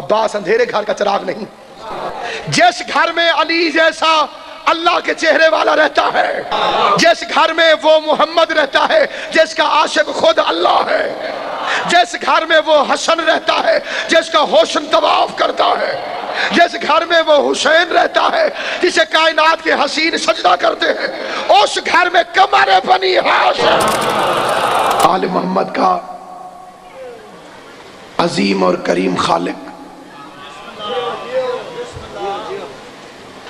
عباس اندھیرے گھر کا چراغ نہیں. جس گھر میں علی جیسا اللہ کے چہرے والا رہتا ہے، جس گھر میں وہ محمد رہتا ہے جس کا عاشق خود اللہ ہے، جس گھر میں وہ حسن رہتا ہے جس کا حسن طواف کرتا ہے، جس گھر میں وہ حسین رہتا ہے جسے کائنات کے حسین سجدہ کرتے ہیں، اس گھر میں قمر بنی ہاشم آل محمد کا عظیم اور کریم خالق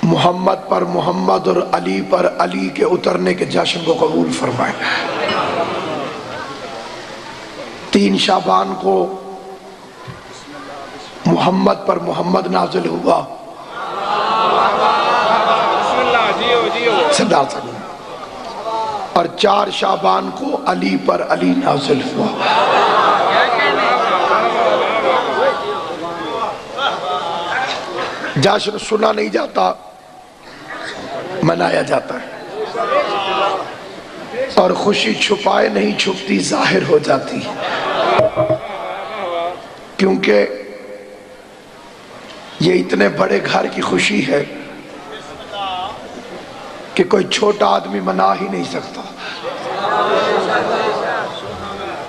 محمد پر محمد اور علی پر علی کے اترنے کے جشن کو قبول فرمائے. 3 شعبان کو محمد پر محمد نازل ہوا، اور 4 شعبان کو علی پر علی نازل ہوا. جشن سنا نہیں جاتا، منایا جاتا ہے، اور خوشی چھپائے نہیں چھپتی ظاہر ہو جاتی، کیونکہ یہ اتنے بڑے گھر کی خوشی ہے کہ کوئی چھوٹا آدمی منا ہی نہیں سکتا.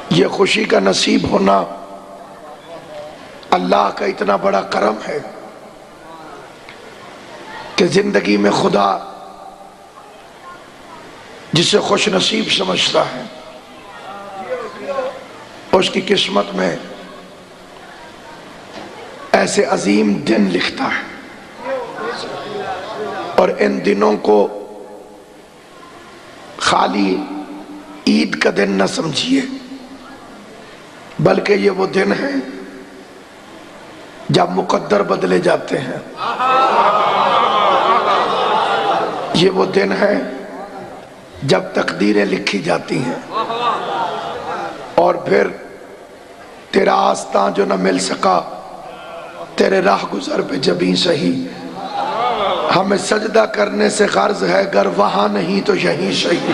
یہ خوشی کا نصیب ہونا اللہ کا اتنا بڑا کرم ہے کہ زندگی میں خدا جسے خوش نصیب سمجھتا ہے اس کی قسمت میں ایسے عظیم دن لکھتا ہے. اور ان دنوں کو خالی عید کا دن نہ سمجھیے، بلکہ یہ وہ دن ہیں جب مقدر بدلے جاتے ہیں. یہ وہ دن ہے جب تقدیریں لکھی جاتی ہیں، اور پھر تیرا آستاں جو نہ مل سکا تیرے راہ گزر پہ جبیں سہی. ہمیں سجدہ کرنے سے غرض ہے گر وہاں نہیں تو یہیں سہی.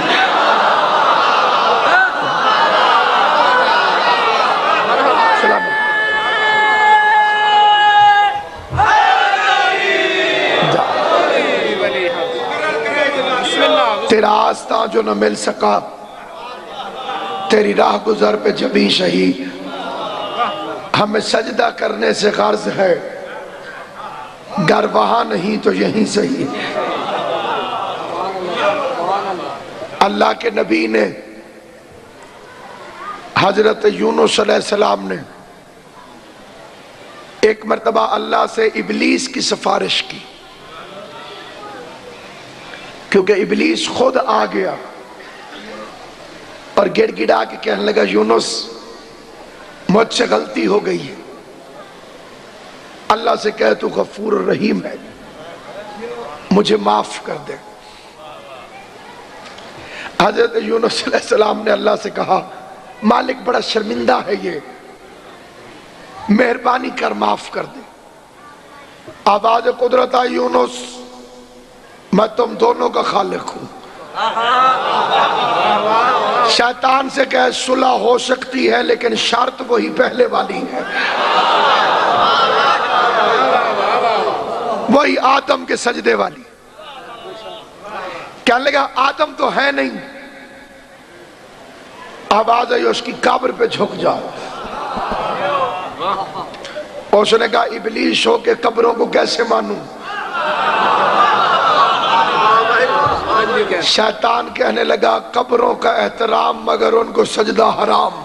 تیرا آستاں جو نہ مل سکا تیری راہ گزر پہ جبیں سہی. ہمیں سجدہ کرنے سے غرض ہے گر وہاں نہیں تو یہیں سہی. اللہ کے نبی نے حضرت یونس علیہ السلام نے ایک مرتبہ اللہ سے ابلیس کی سفارش کی، کیونکہ ابلیس خود آ گیا اور گڑ گڑا کے کہنے لگا یونس مجھ سے غلطی ہو گئی ہے، اللہ سے کہے تو غفور الرحیم ہے، مجھے معاف کر دے. حضرت یونس علیہ السلام نے اللہ سے کہا مالک بڑا شرمندہ ہے یہ، مہربانی کر معاف کر دے. آواز قدرت آئی یونس میں تم دونوں کا خالق ہوں. شیطان سے کہے صلح ہو سکتی ہے لیکن شرط وہی پہلے والی ہے، وہی آدم کے سجدے والی. کہنے لگا آدم تو ہے نہیں. آواز آئی اس کی قبر پہ جھک جاؤ. اس نے کہا ابلیس ہو کے قبروں کو کیسے مانوں. شیطان کہنے لگا قبروں کا احترام مگر ان کو سجدہ حرام.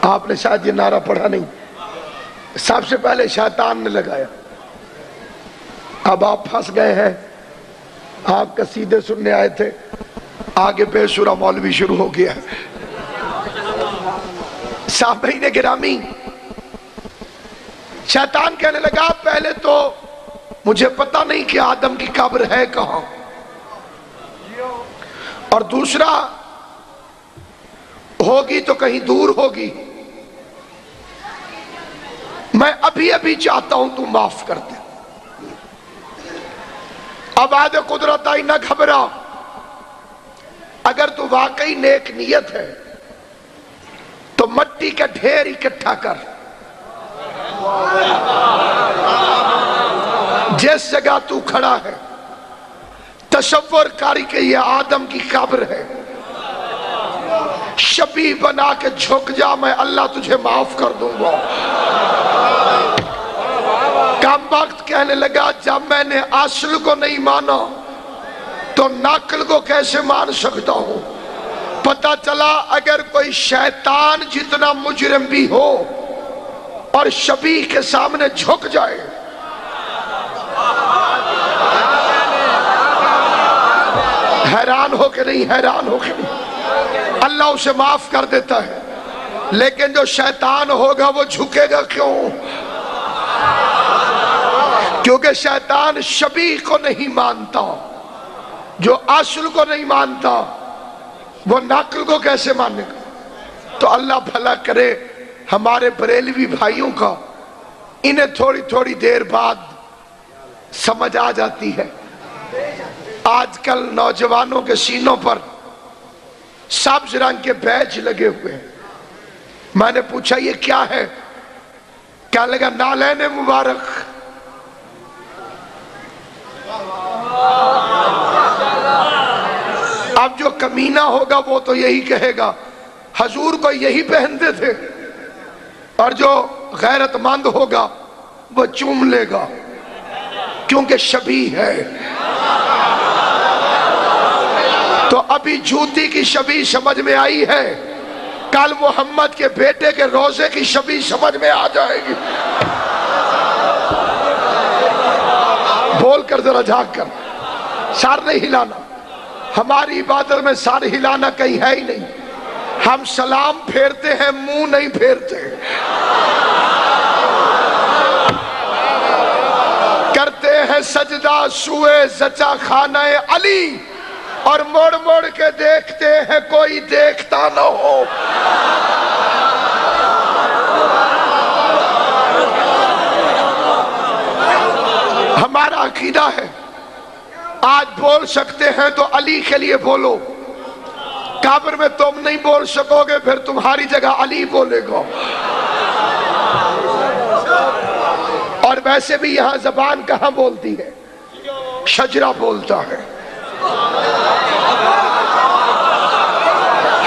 آپ نے شاید یہ نعرہ پڑھا نہیں، سب سے پہلے شیطان نے لگایا. اب آپ پھنس گئے ہیں. آپ قصیدے سننے آئے تھے، آگے بے سورہ مولوی شروع ہو گیا. سامعین گرامی، شیطان کہنے لگا پہلے تو مجھے پتہ نہیں کہ آدم کی قبر ہے کہاں، اور دوسرا ہوگی تو کہیں دور ہوگی. میں ابھی ابھی چاہتا ہوں تو معاف کر دے. اب آدھے قدرت آئی نہ گھبرا، اگر تو واقعی نیک نیت ہے تو مٹی کا ڈھیر اکٹھا کر، جس جگہ تو کھڑا ہے تصور کاری کہ یہ آدم کی قبر ہے، شبیہ بنا کے جھک جا، میں اللہ تجھے معاف کر دوں گا۔ کم وقت کہنے لگا جب میں نے اصل کو نہیں مانا تو نقل کو کیسے مان سکتا ہوں؟ پتہ چلا اگر کوئی شیطان جتنا مجرم بھی ہو اور شبیہ کے سامنے جھک جائے، حیران ہو کہ نہیں؟ حیران ہو کہ نہیں؟ اللہ اسے معاف کر دیتا ہے، لیکن جو شیطان ہوگا وہ جھکے گا کیوں؟ کیونکہ شیطان شبیہ کو نہیں مانتا، جو اصل کو نہیں مانتا وہ نقل کو کیسے مانے گا؟ تو اللہ بھلا کرے ہمارے بریلوی بھائیوں کا، انہیں تھوڑی تھوڑی دیر بعد سمجھ آ جاتی ہے۔ آج کل نوجوانوں کے سینوں پر سبز رنگ کے بیج لگے ہوئے ہیں۔ میں نے پوچھا یہ کیا ہے؟ کیا لگا نالین مبارک۔ اب جو کمینہ ہوگا وہ تو یہی کہے گا حضور کو یہی پہنتے تھے، اور جو غیرت مند ہوگا وہ چوم لے گا، کیونکہ شبیہ ہے۔ تو ابھی جوتی کی شبیہ سمجھ میں آئی ہے، کل محمد کے بیٹے کے روزے کی شبیہ سمجھ میں آ جائے گی۔ بول کر ذرا جھانک کر، سر نہیں ہلانا۔ ہماری عبادت میں سر ہلانا کہیں ہے ہی نہیں، ہم سلام پھیرتے ہیں، منہ نہیں پھیرتے۔ کرتے ہیں سجدہ سوئے زچا خانہ علی، اور موڑ موڑ کے دیکھتے ہیں کوئی دیکھتا نہ ہو۔ ہمارا عقیدہ ہے آج بول سکتے ہیں تو علی کے لیے بولو، قبر میں تم نہیں بول سکو گے، پھر تمہاری جگہ علی بولے گا۔ اور ویسے بھی یہاں زبان کہاں بولتی ہے؟ شجرہ بولتا ہے،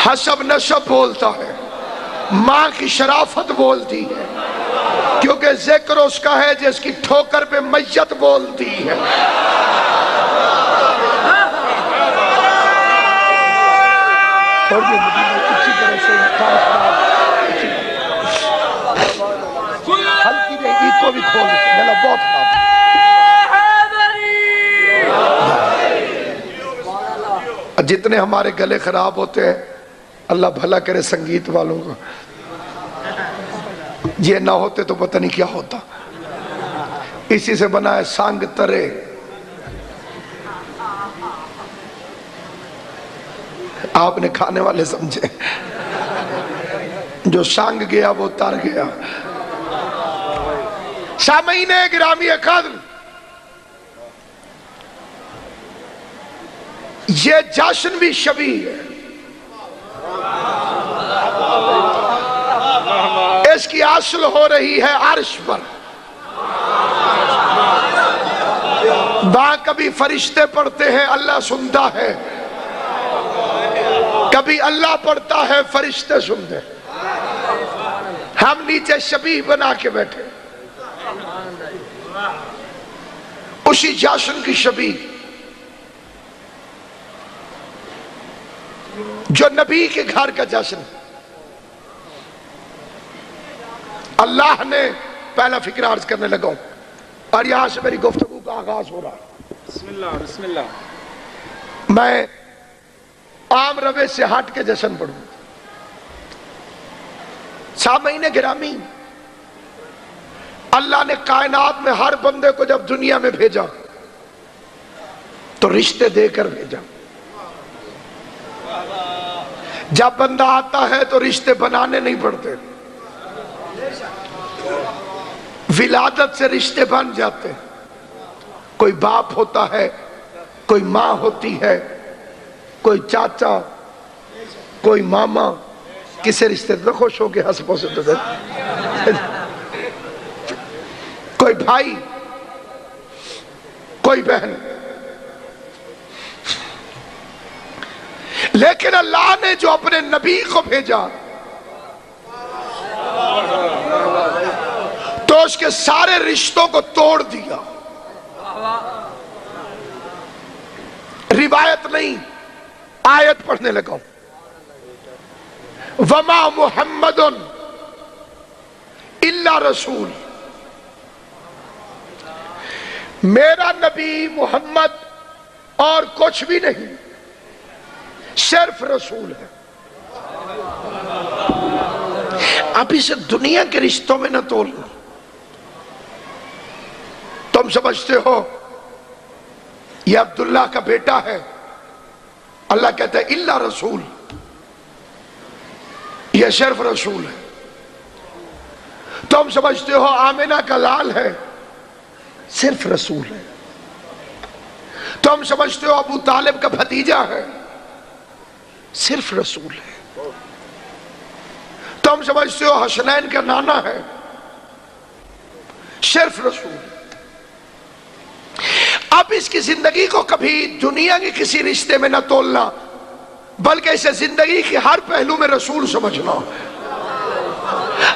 حسب نسب بولتا ہے، ماں کی شرافت بولتی ہے، کیونکہ ذکر اس کا ہے جس کی ٹھوکر پہ میت بولتی ہے۔ ہلکی دے عید کو بھی کھول دیتے ہیں، بہت خراب۔ جتنے ہمارے گلے خراب ہوتے ہیں اللہ بھلا کرے سنگیت والوں کا، یہ نہ ہوتے تو پتہ نہیں کیا ہوتا۔ اسی سے بنا ہے سانگ ترے، آپ نے کھانے والے سمجھے، جو سانگ گیا وہ تر گیا۔ سامعین گرامی قدر، یہ جشن بھی شبیہ ہے، اس کی اصل ہو رہی ہے عرش پر۔ وہاں کبھی فرشتے پڑھتے ہیں اللہ سنتا ہے، کبھی اللہ پڑھتا ہے فرشتے سنتے ہیں، ہم نیچے شبیہ بنا کے بیٹھے۔ اسی جشن کی شبیہ جو نبی کے گھر کا جشن، اللہ نے پہلا فکر عرض کرنے لگا ہوں، اور یہاں سے میری گفتگو کا آغاز ہو رہا ہے۔ بسم اللہ بسم اللہ۔ میں عام روش سے ہٹ کے جشن پڑھوں۔ سامعین گرامی، اللہ نے کائنات میں ہر بندے کو جب دنیا میں بھیجا تو رشتے دے کر بھیجا۔ جب بندہ آتا ہے تو رشتے بنانے نہیں پڑتے، ولادت سے رشتے بن جاتے۔ کوئی باپ ہوتا ہے، کوئی ماں ہوتی ہے، کوئی چاچا، کوئی ماما، کسے رشتے تو خوش ہو کے ہنس پوسے تو کوئی بھائی کوئی بہن، لیکن اللہ نے جو اپنے نبی کو بھیجا تو اس کے سارے رشتوں کو توڑ دیا. روایت نہیں، آیت پڑھنے لگا ہوں. وما محمد الا رسول، میرا نبی محمد اور کچھ بھی نہیں، صرف رسول ہے. اب اسے دنیا کے رشتوں میں نہ تولنا. تم سمجھتے ہو یہ عبداللہ کا بیٹا ہے، اللہ کہتا ہے الا رسول، یہ صرف رسول ہے. تم سمجھتے ہو آمنہ کا لال ہے، صرف رسول ہے. تم سمجھتے ہو ابو طالب کا بھتیجا ہے، صرف رسول ہے. تم سمجھتے ہو حسنین کا نانا ہے، صرف رسول ہے. اب اس کی زندگی کو کبھی دنیا کے کسی رشتے میں نہ تولنا، بلکہ اسے زندگی کی ہر پہلو میں رسول سمجھنا.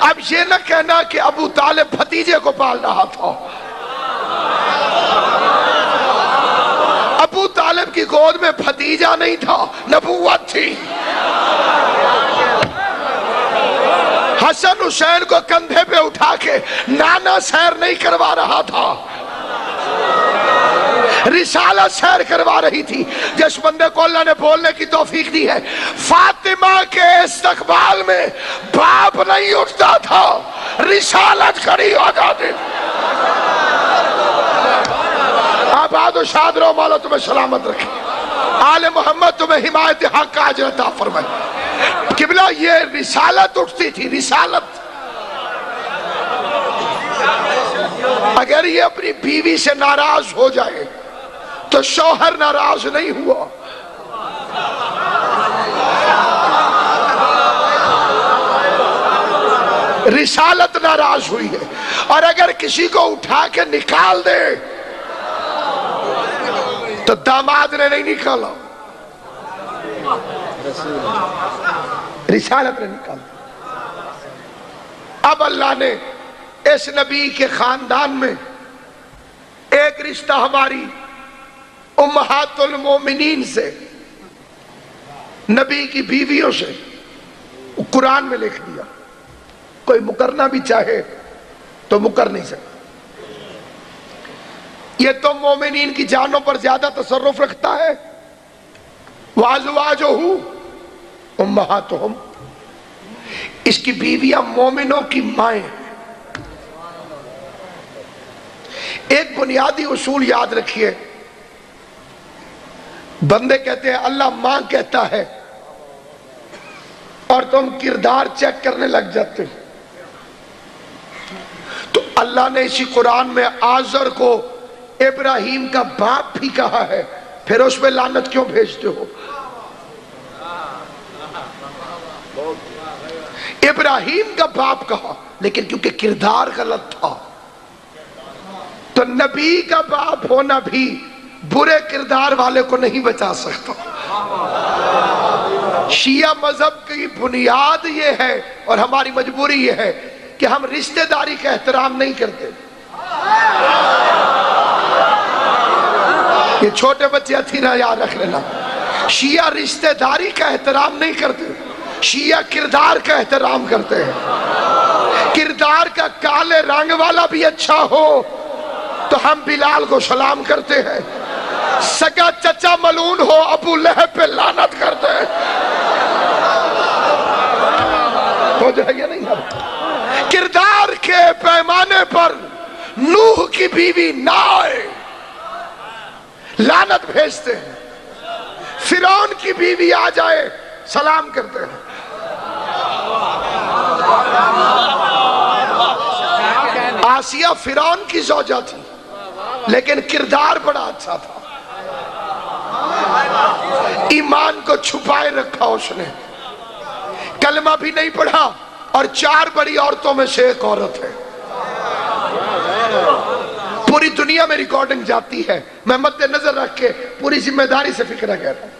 اب یہ نہ کہنا کہ ابو طالب بھتیجے کو پال رہا تھا. ابو طالب کی گود میں بھتیجا نہیں تھا، نبوت تھی. حسن حسین کو کندھے پہ اٹھا کے نانا سیر نہیں کروا رہا تھا، رسالت سیر کروا رہی تھی. جس بندے کو اللہ نے بولنے کی توفیق دی ہے، فاطمہ کے استقبال میں باپ نہیں اٹھتا تھا، رسالت کھڑی ہو جاتی. آباد و شاد رہو، مولا تمہیں سلامت رکھے، آل محمد تمہیں حمایت حق کا اجر عطا فرمائے. قبلہ یہ رسالت اٹھتی تھی، رسالت. اگر یہ اپنی بیوی سے ناراض ہو جائے تو شوہر ناراض نہیں ہوا. رسالت ناراض ہوئی ہے. اور اگر کسی کو اٹھا کے نکال دے تو داماد نے نہیں نکالا، رسالت نے نکالا. اب اللہ نے اس نبی کے خاندان میں ایک رشتہ ہماری امہات المومنین سے، نبی کی بیویوں سے، قرآن میں لکھ دیا. کوئی مکرنا بھی چاہے تو مکر نہیں سکتا. یہ تو مومنین کی جانوں پر زیادہ تصرف رکھتا ہے. وَأَزْوَاجُهُ أُمَّهَاتُهُمْ، اس کی بیویاں مومنوں کی مائیں ہیں. ایک بنیادی اصول یاد رکھیے، بندے کہتے ہیں اللہ ماں کہتا ہے اور تم کردار چیک کرنے لگ جاتے ہو. تو اللہ نے اسی قرآن میں آزر کو ابراہیم کا باپ بھی کہا ہے، پھر اس میں لعنت کیوں بھیجتے ہو؟ ابراہیم کا باپ کہا، لیکن کیونکہ کردار غلط تھا تو نبی کا باپ ہونا بھی برے کردار والے کو نہیں بچا سکتا. شیعہ مذہب کی بنیاد یہ ہے اور ہماری مجبوری یہ ہے کہ ہم رشتہ داری کا احترام نہیں کرتے. یہ چھوٹے بچے اتھینا یاد رکھ لینا، شیعہ رشتہ داری کا احترام نہیں کرتے، شیعہ کردار کا احترام کرتے ہیں. کردار کا کالے رنگ والا بھی اچھا ہو تو ہم بلال کو سلام کرتے ہیں، سگا چچا ملعون ہو ابو لہب پہ لعنت کرتے ہیں. ہو جائے نہیں. کردار کے پیمانے پر نوح کی بیوی نہ آئے، لعنت بھیجتے ہیں. فرعون کی بیوی آ جائے، سلام کرتے ہیں. آسیہ فرعون کی زوجہ تھی لیکن کردار بڑا اچھا تھا. ایمان کو چھپائے رکھا اس نے، کلمہ بھی نہیں پڑھا اور 4 بڑی عورتوں میں سے ایک عورت ہے. پوری دنیا میں ریکارڈنگ جاتی ہے. میں مد نظر رکھ کے پوری ذمہ داری سے فکرہ کہہ رہا ہوں.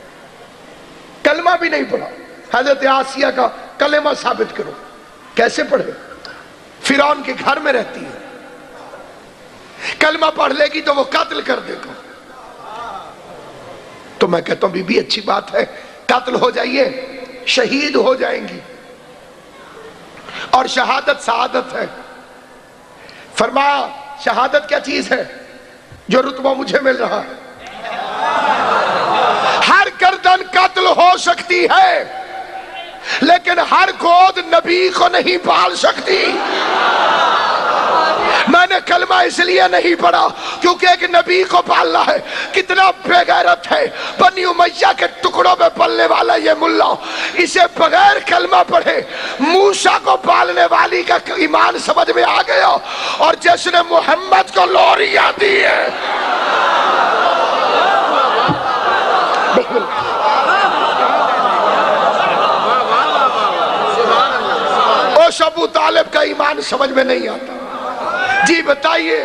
کلمہ بھی نہیں پڑھا. حضرت آسیہ کا کلمہ ثابت کرو. کیسے پڑھے؟ فرعون کے گھر میں رہتی ہے. کلمہ پڑھ لے گی تو وہ قتل کر دے گا. تو میں کہتا ہوں بی بی اچھی بات ہے، قتل ہو جائیے، شہید ہو جائیں گی، اور شہادت سعادت ہے. فرمایا شہادت کیا چیز ہے؟ جو رتبہ مجھے مل رہا ہے. ہر گردن قتل ہو سکتی ہے لیکن ہر گود نبی کو نہیں پال سکتی. میں نے کلمہ اس لیے نہیں پڑھا کیونکہ ایک نبی کو پالنا ہے. کتنا بے غیرت ہے بنی امیہ کے ٹکڑوں میں پلنے والا یہ ملا، اسے بغیر کلمہ پڑھے موسیٰ کو پالنے والی کا ایمان سمجھ میں آ گیا، اور جس نے محمد کو لوریاں دی ہے. اس ابو طالب کا ایمان سمجھ میں نہیں آتا. جی بتائیے.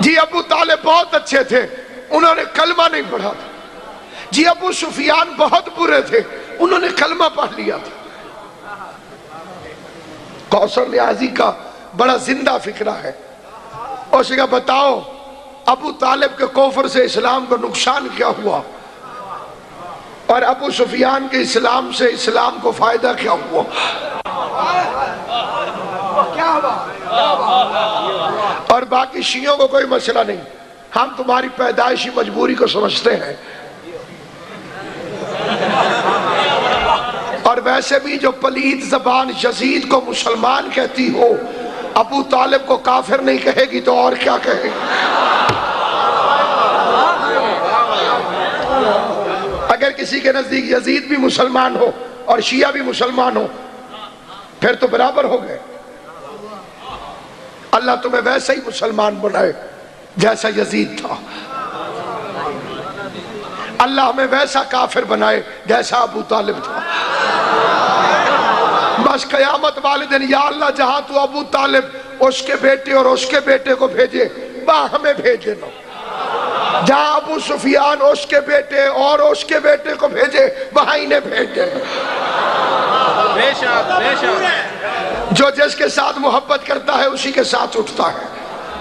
جی ابو طالب بہت اچھے تھے، انہوں نے کلمہ نہیں پڑھا تھا. جی ابو سفیان بہت برے تھے، انہوں نے کلمہ پڑھ لیا تھا. کوثر نیازی کا بڑا زندہ فکرہ ہے. اس نے کہا بتاؤ ابو طالب کے کفر سے اسلام کو نقصان کیا ہوا اور ابو سفیان کے اسلام سے اسلام کو فائدہ کیا ہوا؟ اور باقی شیعوں کو کوئی مسئلہ نہیں، ہم تمہاری پیدائشی مجبوری کو سمجھتے ہیں. اور ویسے بھی جو پلید زبان یزید کو مسلمان کہتی ہو ابو طالب کو کافر نہیں کہے گی تو اور کیا کہے گی؟ اگر کسی کے نزدیک یزید بھی مسلمان ہو اور شیعہ بھی مسلمان ہو پھر تو برابر ہو گئے. اللہ تمہیں ویسا ہی مسلمان بنائے جیسا یزید تھا. اللہ ہمیں ویسا کافر بنائے جیسا ابو طالب تھا. بس قیامت والے دن یا اللہ جہاں تو ابو طالب اس کے بیٹے اور اس کے بیٹے کو بھیجے وہاں ہمیں بھیج دینا. جہاں ابو سفیان اس کے بیٹے اور اس کے بیٹے کو بھیجے وہاں انہیں بھیج دینا. جو جس کے ساتھ محبت کرتا ہے اسی کے ساتھ اٹھتا ہے.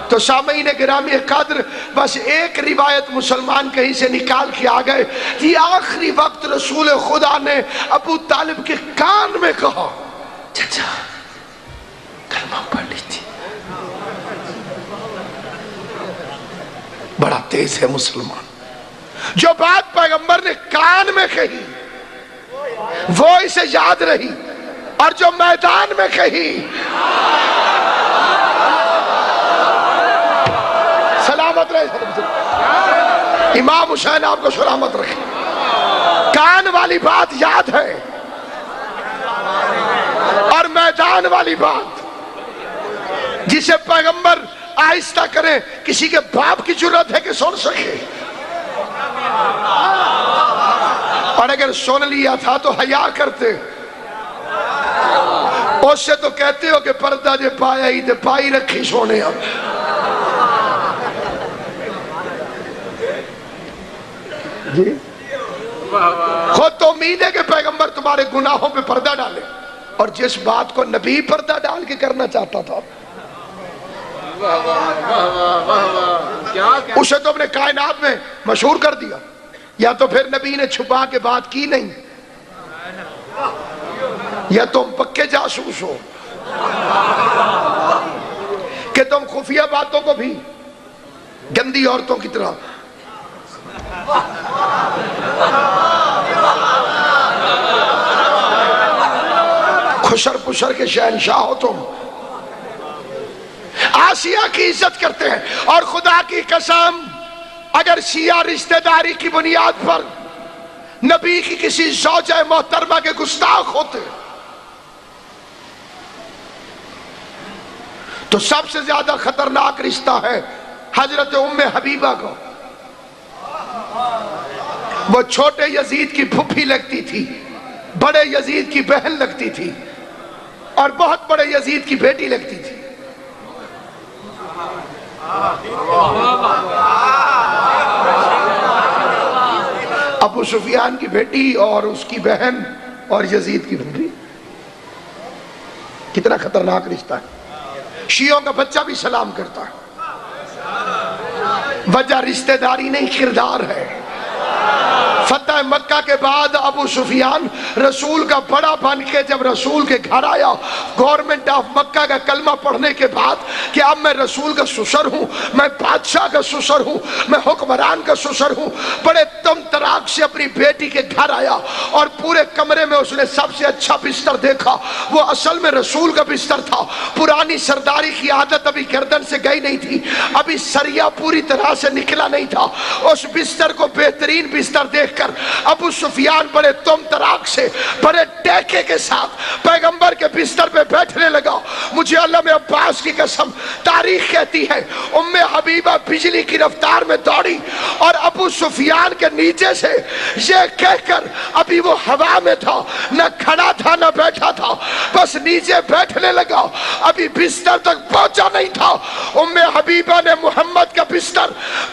تو سامعین گرامی قدر بس ایک روایت مسلمان کہیں سے نکال کے آ گئے. یہ آخری وقت رسول خدا نے ابو طالب کے کان میں کہا چچا کلمہ پڑھ لی تھی. بڑا تیز ہے مسلمان. جو بات پیغمبر نے کان میں کہی وہ اسے یاد رہی اور جو میدان میں کہی سلامت رہے. امام حسین آپ کو سلامت رکھے. کان والی بات یاد ہے اور میدان والی بات جسے پیغمبر آہستہ کریں کسی کے باپ کی جرات ہے کہ سن سکے. اور اگر سن لیا تھا تو حیا کرتے. اس سے تو کہتے ہو کہ پردہ جے پایا ہی تے پائی رکھی سونے. جی خود تو امید ہے کہ پیغمبر تمہارے گناہوں پہ پردہ ڈالے، اور جس بات کو نبی پردہ ڈال کے کرنا چاہتا تھا اسے تو اپنے کائنات میں مشہور کر دیا. یا تو پھر نبی نے چھپا کے بات کی نہیں، یا تم پکے جاسوس ہو کہ تم خفیہ باتوں کو بھی گندی عورتوں کی طرح خشر پشر کے شہنشاہ ہو. تم آسیہ کی عزت کرتے ہیں. اور خدا کی قسم اگر شیعہ رشتہ داری کی بنیاد پر نبی کی کسی زوجہ محترمہ کے گستاخ ہوتے تو سب سے زیادہ خطرناک رشتہ ہے حضرت ام حبیبہ کو. وہ چھوٹے یزید کی پھوپھی لگتی تھی، بڑے یزید کی بہن لگتی تھی، اور بہت بڑے یزید کی بیٹی لگتی تھی۔ ابو سفیان کی بیٹی اور اس کی بہن اور یزید کی پھوپھی، کتنا خطرناک رشتہ ہے۔ شیعوں کا بچہ بھی سلام کرتا ہے۔ وجہ رشتہ داری نہیں، کردار ہے۔ فتح مکہ کے بعد ابو سفیان رسول کا بڑا بن کے جب رسول کے گھر آیا، گورنمنٹ آف مکہ کا کلمہ پڑھنے کے بعد کہ اب میں رسول کا سسر ہوں، میں بادشاہ کا سسر ہوں، میں حکمران کا سسر ہوں، بڑے تم تراک سے اپنی بیٹی کے گھر آیا، اور پورے کمرے میں اس نے سب سے اچھا بستر دیکھا۔ وہ اصل میں رسول کا بستر تھا۔ پرانی سرداری کی عادت ابھی گردن سے گئی نہیں تھی، ابھی سریا پوری طرح سے نکلا نہیں تھا۔ اس بستر کو بہترین بستر دیکھ کر ابو سفیان بڑے تم تراک سے، بڑے ٹیکے کے ساتھ پیغمبر کے بستر پہ بیٹھنے لگا۔ مجھے علامہ عباس کی قسم، تاریخ کہتی ہے ام حبیبہ بجلی کی رفتار میں دوڑی اور ابو سفیان کے نیچے سے یہ کہہ کر، ابھی وہ ہوا میں تھا، نہ کھڑا تھا نہ بیٹھا تھا، بس نیچے بیٹھنے لگا، ابھی بستر تک پہنچا نہیں تھا۔ ام حبیبہ نے محمد کا بستر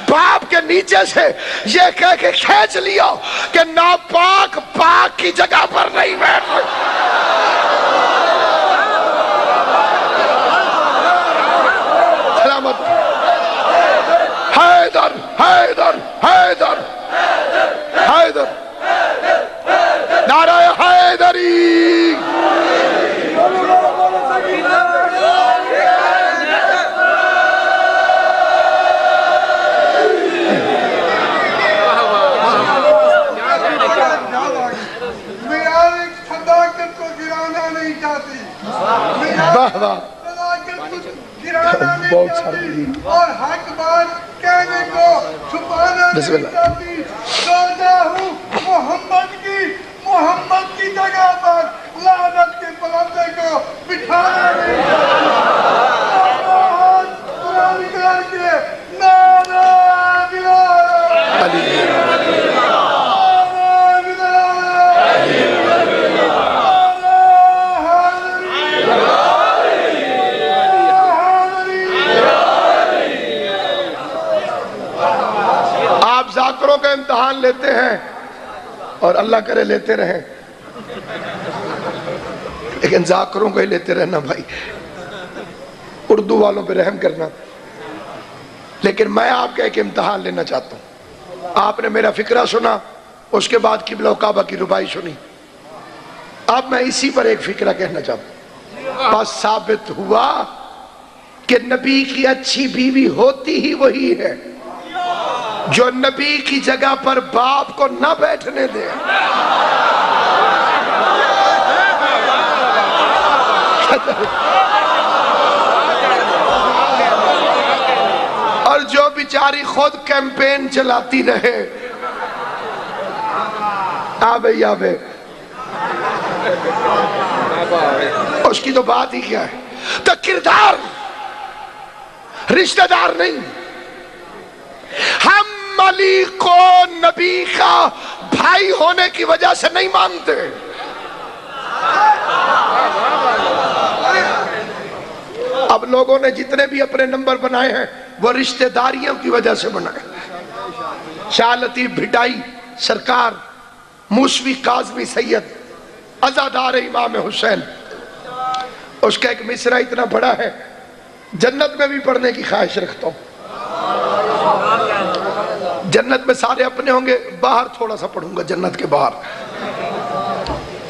باپ کے نیچے سے یہ کہہ کے کھینچ لیا کہ ناپاک پاک کی جگہ پر نہیں بیٹھ سکتا۔ سلامت حیدر حیدر حیدر حیدر، نعرہ حیدری۔ بہت ساری اور حق بات کہنے کو چھپانا نہیں چاہتی۔ سوچا ہوں محمد کی جگہ پر لعنت کے پلندے کو بٹھانا نہیں چاہتی۔ نعرہ ذاکروں کا امتحان لیتے ہیں اور اللہ کرے لیتے رہیں، لیکن ذاکروں کو ہی لیتے رہنا بھائی، اردو والوں پہ رحم کرنا۔ لیکن میں آپ کا ایک امتحان لینا چاہتا ہوں۔ آپ نے میرا فکرہ سنا، اس کے بعد قبلہ و کعبہ کی ربائی سنی، اب میں اسی پر ایک فکرہ کہنا چاہتا ہوں۔ بس ثابت ہوا کہ نبی کی اچھی بیوی ہوتی ہی وہی ہے جو نبی کی جگہ پر باپ کو نہ بیٹھنے دے۔ اور جو بیچاری خود کیمپین چلاتی رہے، آبے آبے، اس کی تو بات ہی کیا ہے۔ تو کردار، رشتہ دار نہیں۔ ہم علی کو نبی کا بھائی ہونے کی وجہ سے نہیں مانتے۔ اب لوگوں نے جتنے بھی اپنے نمبر بنائے ہیں وہ رشتہ داریوں کی وجہ سے بنائے۔ شاہ لطیف بھٹائی سرکار، موسوی کاظمی سید، عزادار امام حسین، اس کا ایک مصرع اتنا بڑا ہے، جنت میں بھی پڑھنے کی خواہش رکھتا ہوں۔ جنت میں سارے اپنے ہوں گے، باہر تھوڑا سا پڑھوں گا، جنت کے باہر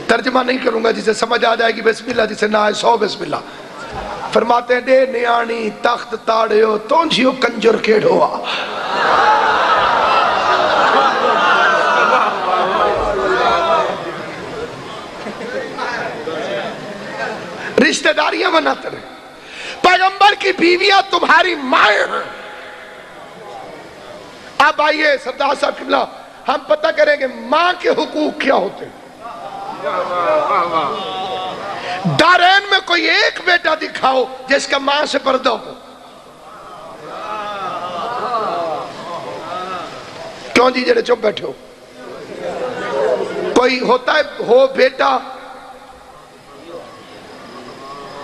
ترجمہ نہیں کروں گا، جسے سمجھ آ جائے گی بسم اللہ، جسے نہ آئے سو بسم اللہ۔ فرماتے ہیں دے نیانی تخت تاڑیو تونجیو کنجر کیڑوا۔ رشتہ داریاں بناتے رہے۔ پیغمبر کی بیویاں تمہاری مائیں ہیں۔ اب آئیے سردار صاحب قبلہ، ہم پتہ کریں گے ماں کے حقوق کیا ہوتے ہیں۔ دارین میں کوئی ایک بیٹا دکھاؤ جس کا ماں سے پردہ ہو۔ کیوں جی جڑے چپ بیٹھے ہو؟ کوئی ہوتا ہے ہو بیٹا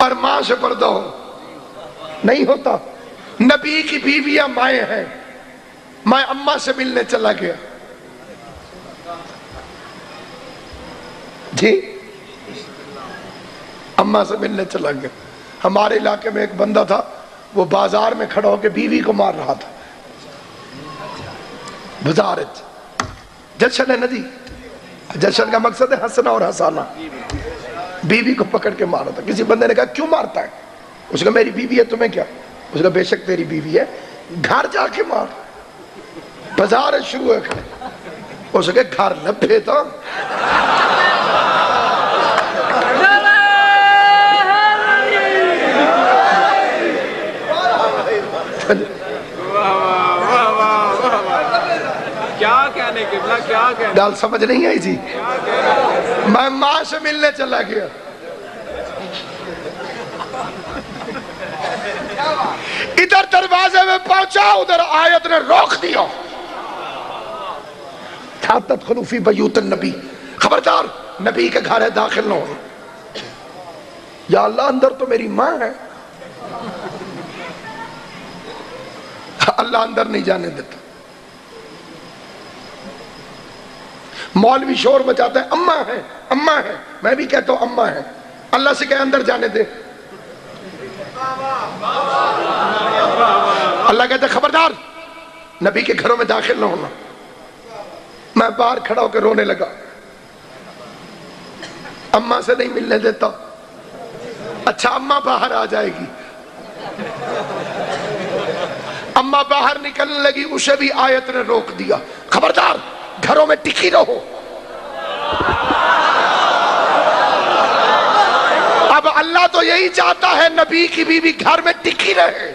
اور ماں سے پردہ ہو؟ نہیں ہوتا. نبی کی بیویاں مائیں ہیں. میں اماں سے ملنے چلا گیا جی، اماں سے ملنے چلا گیا. ہمارے علاقے میں ایک بندہ تھا، وہ بازار میں کھڑا ہو کے بیوی کو مار رہا تھا. بازار جشن ہے نا جی، جشن کا مقصد ہے ہنسنا اور ہنسانا. بیوی کو پکڑ کے مارا تھا. کسی بندے نے کہا کیوں مارتا ہے؟ اس نے کہا میری بیوی ہے، تمہیں کیا؟ اس نے کہا بے شک تیری بیوی ہے، گھر جا کے مار. بازار شروع ہے کھڑے. اس نے کہا گھر لبھے تو ڈال سمجھ نہیں آئی جی. میں ماں سے ملنے چلا گیا. ادھر دروازے میں پہنچا، ادھر آیت نے روک دیا. تدخلوا فی بیوت النبی، خبردار نبی کے گھر ہے داخل نہ ہو. یا اللہ اندر تو میری ماں ہے. اللہ اندر نہیں جانے دیتا. مولوی شور مچاتا ہے اماں ہے اماں ہے. میں بھی کہتا ہوں اماں ہے. اللہ سے کہے اندر جانے دے. اللہ کہتا ہے خبردار نبی کے گھروں میں داخل نہ ہونا. میں باہر کھڑا ہو کے رونے لگا. اماں سے نہیں ملنے دیتا. اچھا اماں باہر آ جائے گی. اماں باہر نکلنے لگی، اسے بھی آیت نے روک دیا. خبردار گھروں میں ٹکی رہو. اب اللہ تو یہی چاہتا ہے نبی کی بیوی گھر میں ٹکی رہے.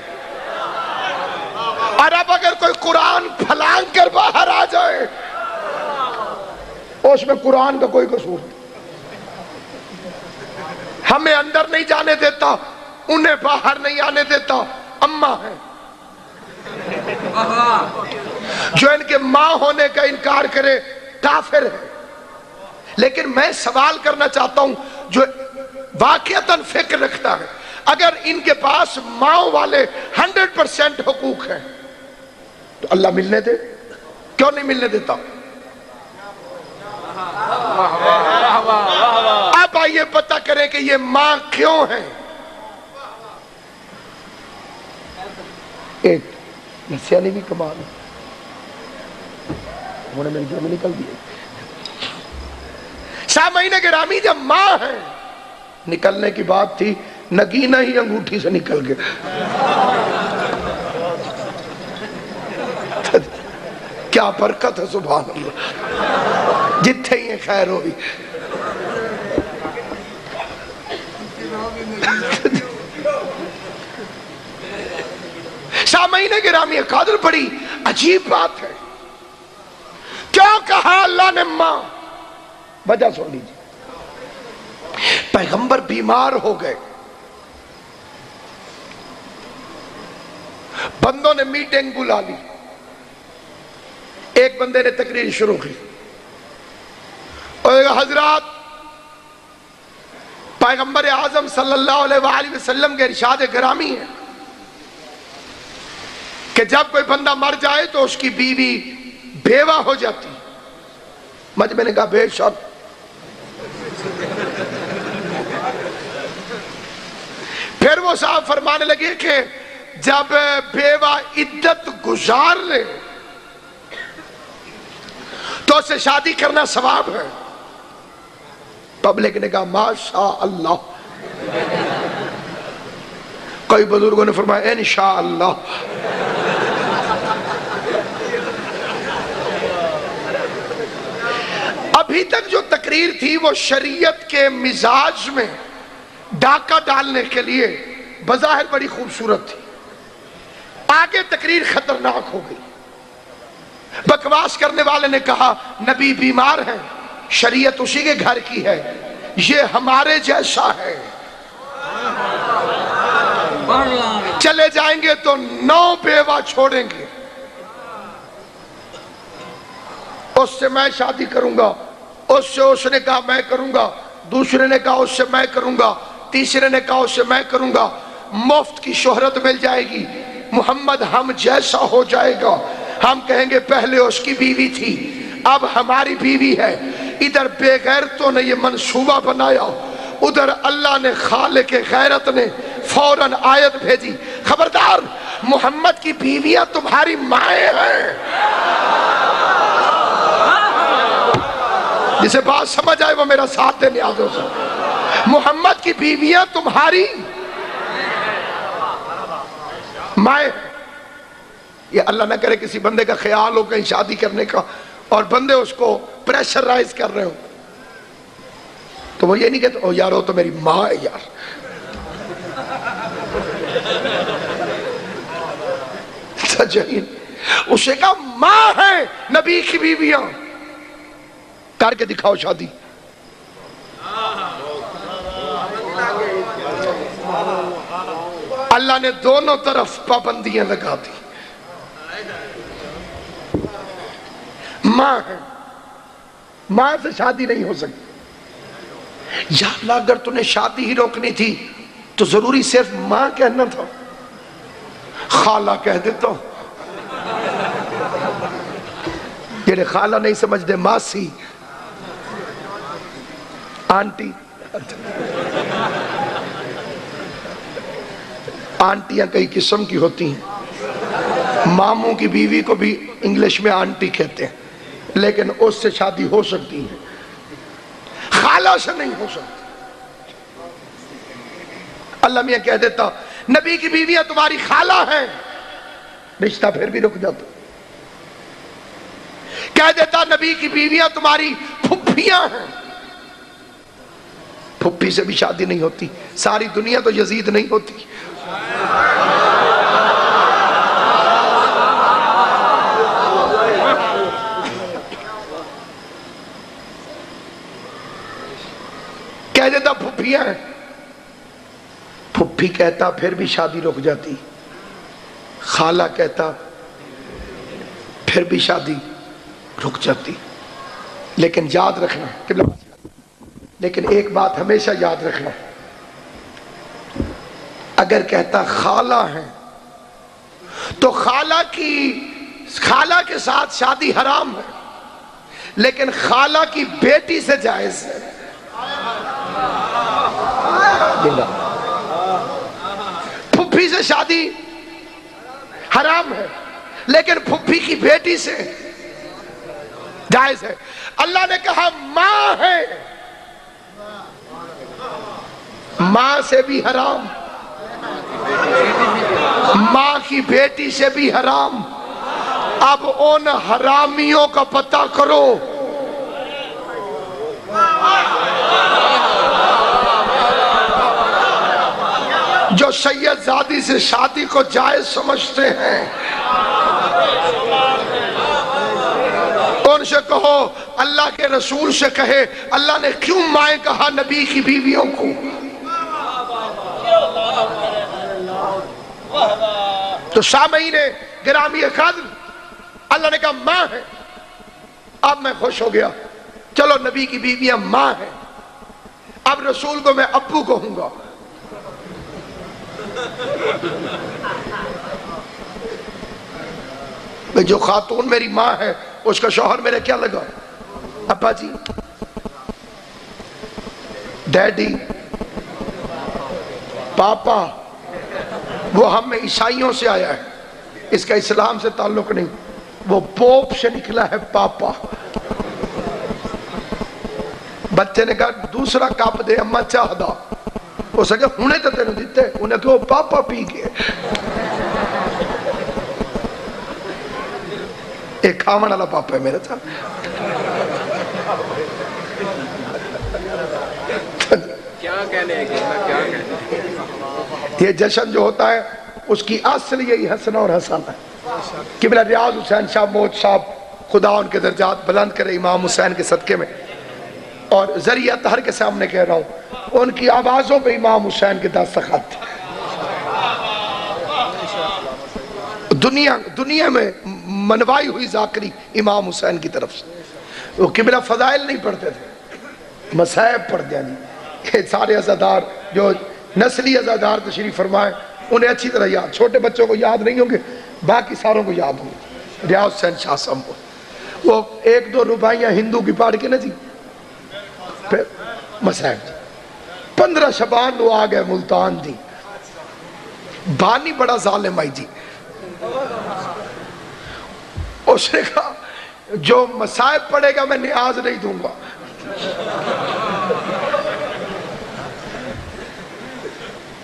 اور اب اگر کوئی قرآن پھلانگ کر باہر آ جائے، اس میں قرآن کا کوئی قصور نہیں. ہمیں اندر نہیں جانے دیتا، انہیں باہر نہیں آنے دیتا. اماں ہے. جو ان کے ماں ہونے کا انکار کرے کافر ہے. لیکن میں سوال کرنا چاہتا ہوں جو واقعتاً فکر رکھتا ہے، اگر ان کے پاس ماں والے 100% حقوق ہیں تو اللہ ملنے دے؟ کیوں نہیں ملنے دیتا؟ اب آئیے پتہ کریں کہ یہ ماں کیوں ہیں. ایک نسیانی بھی کمال ہے، انہوں نے میری گھر میں نکل دیے. سامعین گرامی جب ماں ہے، نکلنے کی بات تھی، نگینہ ہی انگوٹھی سے نکل گیا. کیا برکت ہے سبحان اللہ. جتھے ہی خیر ہوئی. سامعین گرامی قادر بڑی عجیب بات ہے. کیا کہا اللہ نے ماں؟ وجہ سن لیجیے. پیغمبر بیمار ہو گئے، بندوں نے میٹنگ بلا لی. ایک بندے نے تقریر شروع کی اور حضرات پیغمبر اعظم صلی اللہ علیہ وآلہ وسلم کے ارشاد گرامی ہے کہ جب کوئی بندہ مر جائے تو اس کی بیوی بیوہ ہو جاتی. مجمع نے کہا بے شک. پھر وہ صاحب فرمانے لگے کہ جب بیوہ عدت گزار لے تو اسے شادی کرنا ثواب ہے. پبلک نے کہا ماشاء اللہ. کئی بزرگوں نے فرمایا انشاءاللہ. ابھی تک جو تقریر تھی وہ شریعت کے مزاج میں ڈاکہ ڈالنے کے لیے بظاہر بڑی خوبصورت تھی. آگے تقریر خطرناک ہو گئی. بکواس کرنے والے نے کہا نبی بیمار ہیں، شریعت اسی کے گھر کی ہے، یہ ہمارے جیسا ہے، چلے جائیں گے تو 9 بیوہ چھوڑیں گے، اس سے میں شادی کروں گا. اس سے اس نے کہا میں کروں گا، دوسرے نے کہا اس سے میں کروں گا، تیسرے نے کہا اس سے میں کروں گا، مفت کی شہرت مل جائے گی، محمد ہم جیسا ہو جائے گا، ہم کہیں گے پہلے اس کی بیوی تھی اب ہماری بیوی ہے۔ ادھر بے غیرتوں نے یہ منصوبہ بنایا، ادھر اللہ نے خالق غیرت نے فوراً آیت بھیجی، خبردار محمد کی بیویاں تمہاری مائیں ہیں۔ جسے بات سمجھ آئے وہ میرا ساتھ دے نیازوں سے، محمد کی بیویاں تمہاری مائیں ہیں۔ یہ اللہ نہ کرے کسی بندے کا خیال ہو کہیں شادی کرنے کا اور بندے اس کو پریشرائز کر رہے ہو تو وہ یہ نہیں کہتے او یار وہ تو میری ماں ہے یار۔ سجین اسے کہا ماں ہے نبی کی بیویاں، کر کے دکھاؤ شادی۔ اللہ نے دونوں طرف پابندیاں لگا دی، ماں ہے، ماں سے شادی نہیں ہو سکتی۔ یا اللہ اگر تُنے شادی ہی روکنی تھی تو ضروری صرف ماں کہنا تھا، خالہ کہہ دیتا ہوں۔ یہ خالہ نہیں سمجھ دے، ماسی، آنٹی۔ آنٹیاں کئی قسم کی ہوتی ہیں، ماموں کی بیوی کو بھی انگلش میں آنٹی کہتے ہیں، لیکن اس سے شادی ہو سکتی ہے، خالہ سے نہیں ہو سکتی۔ اللہ میاں کہہ دیتا نبی کی بیویاں تمہاری خالہ ہیں، رشتہ پھر بھی رک جاتا۔ کہہ دیتا نبی کی بیویاں تمہاری پھپھیاں ہیں، پھپھی سے بھی شادی نہیں ہوتی، ساری دنیا تو یزید نہیں ہوتی۔ کہہ دیتا پھپھیاں ہیں، پھپھی کہتا پھر بھی شادی رک جاتی، خالہ کہتا پھر بھی شادی رک جاتی۔ لیکن یاد رکھنا، لیکن ایک بات ہمیشہ یاد رکھنا، اگر کہتا خالہ ہیں تو خالہ کے ساتھ شادی حرام ہے، لیکن خالہ کی بیٹی سے جائز ہے۔ پھپھی سے شادی حرام ہے لیکن پھپھی کی بیٹی سے جائز ہے۔ اللہ نے کہا ماں ہے، ماں سے بھی حرام، ماں کی بیٹی سے بھی حرام۔ اب ان حرامیوں کا پتہ کرو جو سید زادی سے شادی کو جائز سمجھتے ہیں، ان سے کہو اللہ کے رسول سے کہے اللہ نے کیوں مائیں کہا نبی کی بیویوں کو۔ تو سامعین گرامی قدر، اللہ نے کہا ماں ہے، اب میں خوش ہو گیا، چلو نبی کی بیویاں ماں ہیں، اب رسول کو میں ابو کہوں گا۔ جو خاتون میری ماں ہے اس کا شوہر میرے کیا لگا، ابا جی، ڈیڈی، پاپا، وہ ہم میں عیسائیوں سے آیا ہے، اس کا اسلام سے تعلق نہیں، وہ پوپ سے نکلا ہے پاپا۔ بچے نے کہا دوسرا کپ دے اماں چاہ دا، وہ سکے ہونے تو تیرے دیتے، انہیں کہا پاپا پی گئے۔ ایک کھاون والا پاپا ہے میرے ساتھ۔ کیا کہنے یہ جشن جو ہوتا ہے اس کی اصل یہی حسن اور حسن ہے۔ قبلہ ریاض حسین شاہ موج صاحب خدا ان کے درجات بلند کرے امام حسین کے صدقے میں، اور ذریعہ طہر کے سامنے کہہ رہا ہوں ان کی آوازوں پہ امام حسین کے دستخط تھے۔ دنیا میں منوائی ہوئی ذاکری امام حسین کی طرف سے۔ وہ قبلہ فضائل نہیں پڑھتے تھے، مصائب پڑھتے ہیں جی. یہ سارے عزادار جو نسلی عزادار تشریف فرمائے انہیں اچھی طرح یاد، چھوٹے بچوں کو یاد نہیں ہوں گے، باقی ساروں کو یاد ہوں گے. ریاض حسین شاہ صاحب کو وہ 1-2 رباعیاں ہندو کی پاڑھ کے نا جی، پھر مصائب جی. 15 شبان وہ آ گئے ملتان دی. بانی بڑا ظالم آئی جی، اس نے کہا جو مصائب پڑے گا میں نیاز نہیں دوں گا.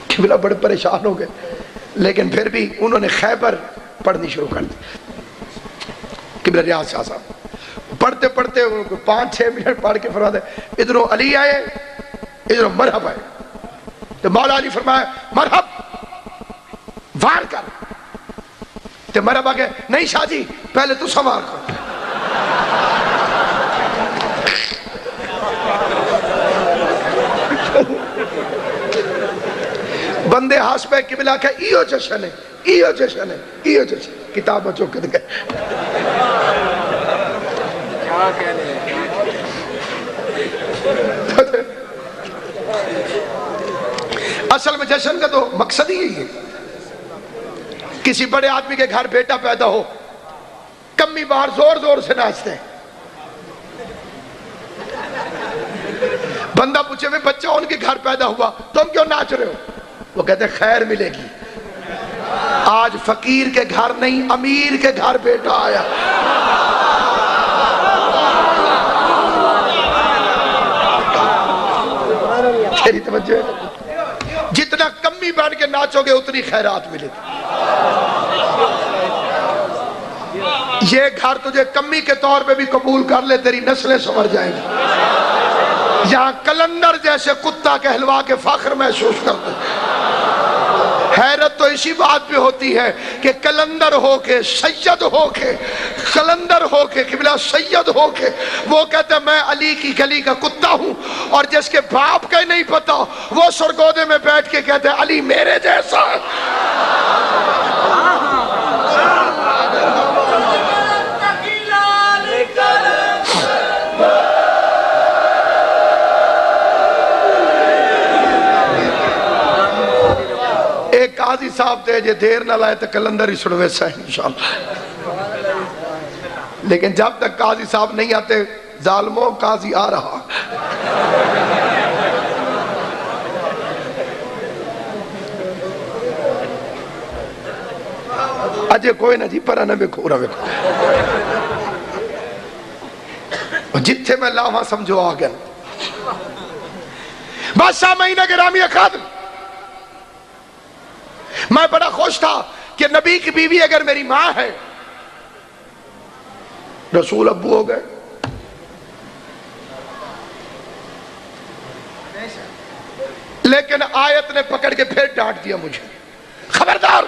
قبلہ بڑے پریشان ہو گئے، لیکن پھر بھی انہوں نے خیبر پڑھنی شروع کر دی. قبلہ ریاض شاہ صاحب پڑھتے پڑھتے 5-6 منٹ پڑھ کے فرماتے ادھروں علی آئے ادھروں مرحب آئے. تو مولا علی فرمایا مرحب وار کر. تو مرحب آگے نہیں شاہ جی پہلے تو سوار کر. بندے حسب قبلہ کا ایو جشن ہے، ایو جشن ہے، ایو جشن. کتابوں چوکت گئے. کیا کہنے ہیں. اصل میں جشن کا تو مقصد ہی یہی ہے. کسی بڑے آدمی کے گھر بیٹا پیدا ہو، کمی باہر زور زور سے ناچتے ہیں. بندہ پوچھے میں بچہ ان کے گھر پیدا ہوا تم کیوں ناچ رہے ہو؟ وہ کہتے ہیں خیر ملے گی. آج فقیر کے گھر نہیں امیر کے گھر بیٹا آیا. تیری توجہ ہے؟ جتنا کمی بن کے ناچو گے اتنی خیرات ملے گی. یہ گھر تجھے کمی کے طور پہ بھی قبول کر لے تیری نسلیں سنور جائیں گی. یہاں کلندر جیسے کتا کہلوا کے فخر محسوس کرتے. حیرت تو اسی بات پہ ہوتی ہے کہ کلندر ہو کے سید ہو کے کلندر ہو کے قبلہ سید ہو کے وہ کہتے ہیں میں علی کی گلی کا کتا ہوں، اور جس کے باپ کا نہیں پتا وہ سرگودے میں بیٹھ کے کہتے ہیں علی میرے جیسا. ایک قاضی صاحب تھے جے دیر نہ لائے تو کلندر ہی سڑوے سا انشاءاللہ. لیکن جب تک قاضی صاحب نہیں آتے ظالموں قاضی آ رہا. اجے کوئی نہ جی پرہ نہ بکھو رہا بکھو. جتھے میں لاہاں سمجھو آگن. بس سامعین گرامی قدر، میں بڑا خوش تھا کہ نبی کی بیوی اگر میری ماں ہے، رسول ابو ہو گئے. لیکن آیت نے پکڑ کے پھر ڈانٹ دیا مجھے، خبردار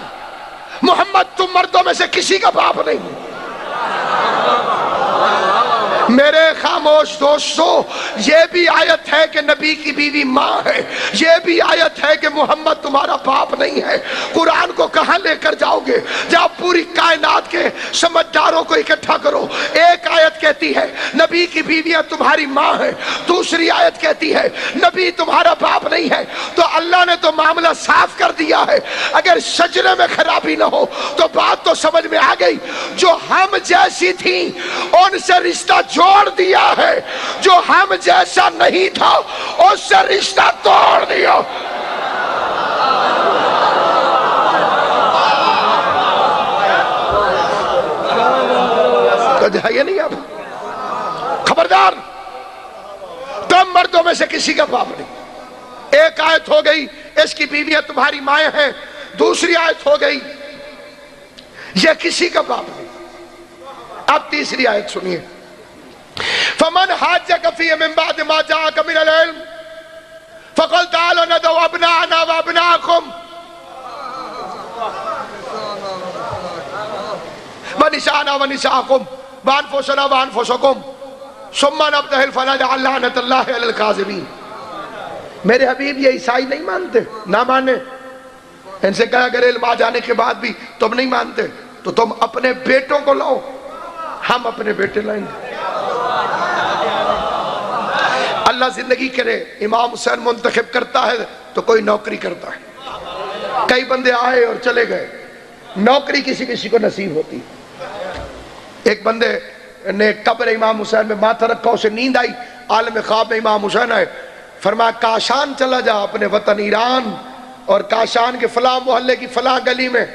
محمد تم مردوں میں سے کسی کا باپ نہیں. میرے خاموش دوستو، یہ بھی آیت ہے کہ نبی کی بیوی ماں ہے، یہ بھی آیت ہے کہ محمد تمہارا باپ نہیں ہے. قرآن کو کہاں لے کر جاؤ گے؟ جب پوری کائنات کے سمجھداروں کو اکٹھا کرو. ایک آیت کہتی ہے نبی کی بیویاں تمہاری ماں ہیں، دوسری آیت کہتی ہے نبی تمہارا باپ نہیں ہے. تو اللہ نے تو معاملہ صاف کر دیا ہے. اگر شجرے میں خرابی نہ ہو تو بات تو سمجھ میں آ گئی. جو ہم جیسی تھیں ان سے رشتہ جوڑ دیا ہے، جو ہم جیسا نہیں تھا اس سے رشتہ توڑ دیا. ہے نہیں آپ خبردار، تم مردوں میں سے کسی کا باپ نہیں. ایک آیت ہو گئی اس کی بیویاں تمہاری مائیں ہیں، دوسری آیت ہو گئی یہ کسی کا باپ نہیں. اب تیسری آیت سنیے، فمن حاجک فیہ من بعد ما جاءک من العلم فقل تعالوا ندعو ابناءنا وابناءکم ونساءنا ونساءکم وانفسنا وانفسکم ثم نبتہل فنجعل لعنۃ اللہ علی الکاذبین. میرے حبیب یہ عیسائی نہیں مانتے، نہ مانے. ان سے کہا اگر علم آ جانے کے بعد بھی تم نہیں مانتے تو تم اپنے بیٹوں کو لاؤ، ہم اپنے بیٹے لائیں گے. اللہ زندگی کرے امام حسین منتخب کرتا ہے تو کوئی نوکری کرتا ہے. کئی بندے آئے اور چلے گئے, نوکری کسی کسی کو نصیب ہوتی. ایک بندے نے قبر امام حسین میں ماتھا رکھا, اسے نیند آئی, عالم خواب میں امام حسین آئے, فرمایا کاشان چلا جا اپنے وطن ایران, اور کاشان کے فلاں محلے کی فلاں گلی میں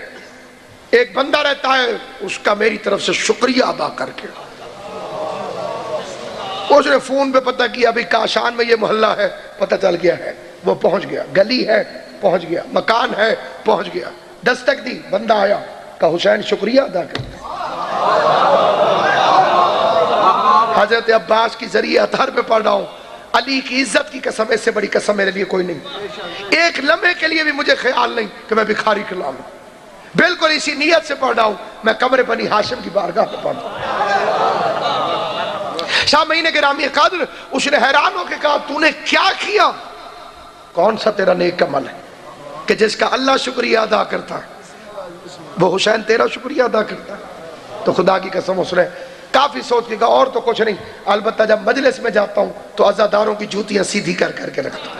ایک بندہ رہتا ہے, اس کا میری طرف سے شکریہ ادا کر کے. اس نے فون پہ پتہ کیا ابھی کاشان میں یہ محلہ ہے, پتہ چل گیا ہے, وہ پہنچ گیا, گلی ہے پہنچ گیا, مکان ہے پہنچ گیا, دستک دی, بندہ آیا, کہا حسین شکریہ ادا کرتے. حضرت عباس کی ذریعہ اطہر پہ پڑھ رہا ہوں, علی کی عزت کی قسم, اس سے بڑی قسم میرے لیے کوئی نہیں. ایک لمحے کے لیے بھی مجھے خیال نہیں کہ میں بھکاری کھلا لوں. بالکل اسی نیت سے پڑھ رہا ہوں, میں قبر بنی ہاشم کی بارگاہ پہ پڑھ رہا ہوں. سامعین گرامی قدر, اس نے حیران ہو کے کہا تو نے کیا کیا؟ کون سا تیرا نیک عمل ہے کہ جس کا اللہ شکریہ ادا کرتا ہے وہ حسین تیرا شکریہ ادا کرتا ہے؟ تو خدا کی قسم اس نے کافی سوچ کے کہا اور تو کچھ نہیں, البتہ جب مجلس میں جاتا ہوں تو عزاداروں کی جوتیاں سیدھی کر کر کے رکھتا ہوں.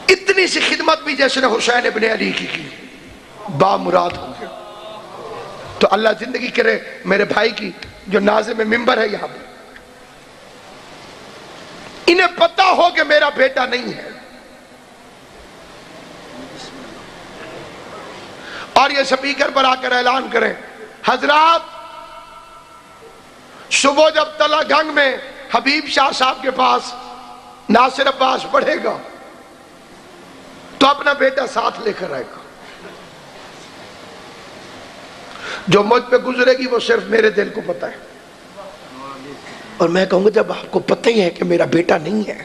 اتنی سی خدمت بھی جیسے نے حسین ابن علی کی با مراد ہو گیا. تو اللہ زندگی کرے میرے بھائی کی جو ناظم منبر ہے یہاں پر, انہیں پتہ ہو کہ میرا بیٹا نہیں ہے, اور یہ سپیکر پر آ کر اعلان کریں حضرات صبح جب تلا گنگ میں حبیب شاہ صاحب کے پاس ناصر عباس پڑھے گا تو اپنا بیٹا ساتھ لے کر آئے گا. جو مجھ پہ گزرے گی وہ صرف میرے دل کو پتہ ہے, اور میں کہوں گا جب آپ کو پتہ ہی ہے کہ میرا بیٹا نہیں ہے,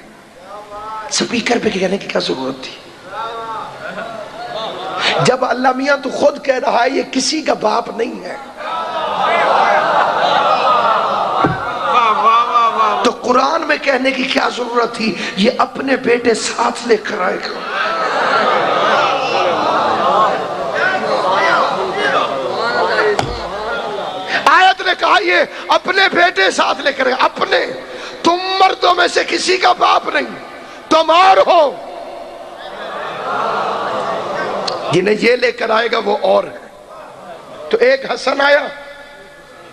سپیکر پہ کہنے کی کیا ضرورت تھی؟ جب اللہ میاں تو خود کہہ رہا ہے یہ کسی کا باپ نہیں ہے, تو قرآن میں کہنے کی کیا ضرورت تھی یہ اپنے بیٹے ساتھ لے کر آئے گا. آیت نے کہا یہ اپنے بیٹے ساتھ لے کر, اپنے, تم مردوں میں سے کسی کا باپ نہیں, تم اور ہو. جنہیں یہ لے کر آئے گا وہ اور ہے. تو ایک حسن آیا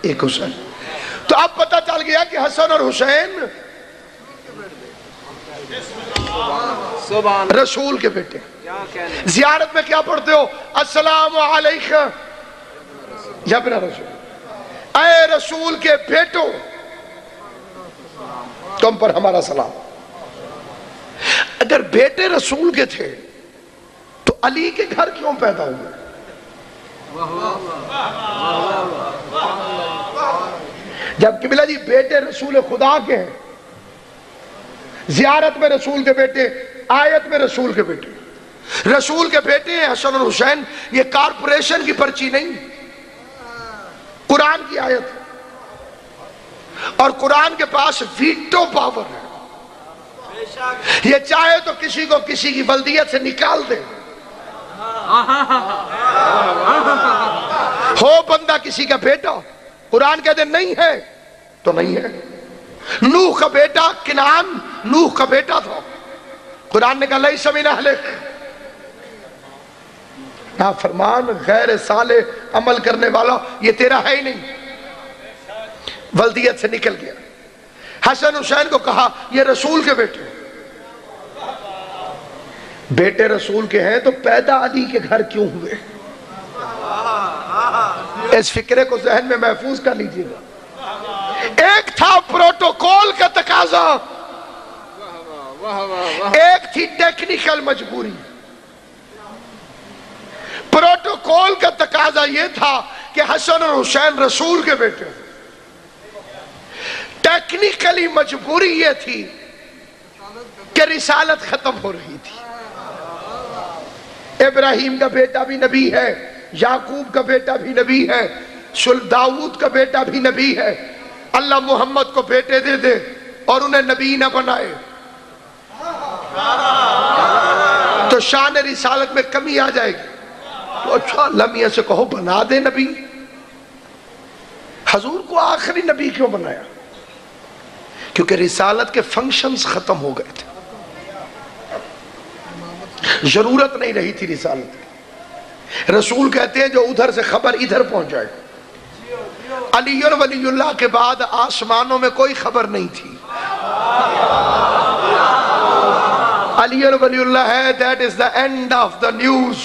ایک حسین, تو اب پتہ چل گیا کہ حسن اور حسین رسول کے بیٹے. زیارت میں کیا پڑھتے ہو؟ السلام علیکم یا ابن رسول, اے رسول کے بیٹو تم پر ہمارا سلام. اگر بیٹے رسول کے تھے تو علی کے گھر کیوں پیدا ہوئے؟ جب قبلہ جی بیٹے رسول خدا کے ہیں, زیارت میں رسول کے بیٹے, آیت میں رسول کے بیٹے, رسول کے بیٹے ہیں حسن اور حسین. یہ کارپوریشن کی پرچی نہیں, قرآن کی آیت ہے, اور قرآن کے پاس ویٹو پاور ہے. یہ چاہے تو کسی کو کسی کی بلدیت سے نکال دے, ہو بندہ کسی کا بیٹا, قرآن کہتے نہیں ہے تو نہیں ہے. نوح کا بیٹا کنعان نوح کا بیٹا تھا, قرآن نے کہا لیس من اہلک, نافرمان غیر صالح عمل کرنے والا یہ تیرا ہے ہی نہیں, ولدیت سے نکل گیا. حسن حسین کو کہا یہ رسول کے بیٹے, بیٹے رسول کے ہیں تو پیدا علی کے گھر کیوں ہوئے؟ اس فکرے کو ذہن میں محفوظ کر لیجئے گا. ایک تھا پروٹوکول کا تقاضا, ایک تھی ٹیکنیکل مجبوری. پروٹوکول کا تقاضا یہ تھا کہ حسن اور حسین رسول کے بیٹے, ٹیکنیکلی مجبوری یہ تھی کہ رسالت ختم ہو رہی تھی. ابراہیم کا بیٹا بھی نبی ہے, یعقوب کا بیٹا بھی نبی ہے, داؤد کا بیٹا بھی نبی ہے. اللہ محمد کو بیٹے دے دے اور انہیں نبی نہ بنائے تو شان رسالت میں کمی آ جائے گی. تو اچھا اللہ میاں سے کہو بنا دے نبی. حضور کو آخری نبی کیوں بنایا؟ کیونکہ رسالت کے فنکشنز ختم ہو گئے تھے، ضرورت نہیں رہی تھی رسالت کی۔ رسول کہتے ہیں جو ادھر سے خبر ادھر پہنچ جائے۔ علی ولی اللہ کے بعد آسمانوں میں کوئی خبر نہیں تھی۔ علی ولی اللہ ہے، that is the end of the news،